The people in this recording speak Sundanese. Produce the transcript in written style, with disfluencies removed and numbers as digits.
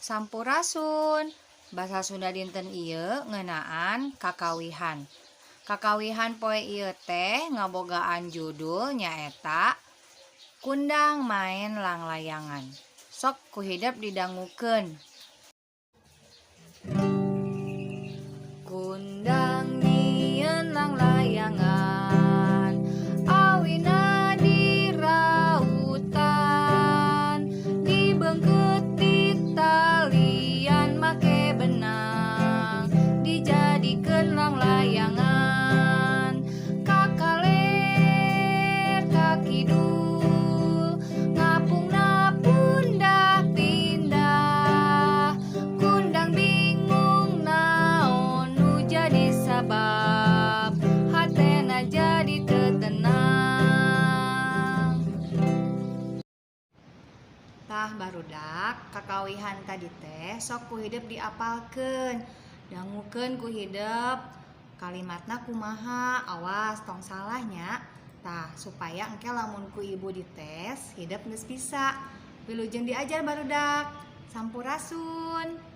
Sampurasun. Basa Sunda dinten ieu ngeunaan kakawihan. Kakawihan poe ieu teh ngabogaan judul nyaeta Kundang Maen Langlayangan. Sok kuhidep didangukeun. Kundang nyieun langlayangan, awina di rautan, dibeungkeut di talian make benang, dijadikeun langlayangan, kakaler ka kidul, ngapungna pundah pindah, kundang bingung naon nu jadi sabab, hatena jadi teu tenang. Tah barudak, kakawihan tadi teh sok ku hideuk diapalkeun. Dangukeun ku hideuk kalimatna kumaha, awas tong salahnya. Tah supaya engke lamun ku ibu dites, hideuk geus bisa. Wilujeng diajar barudak. Sampurasun.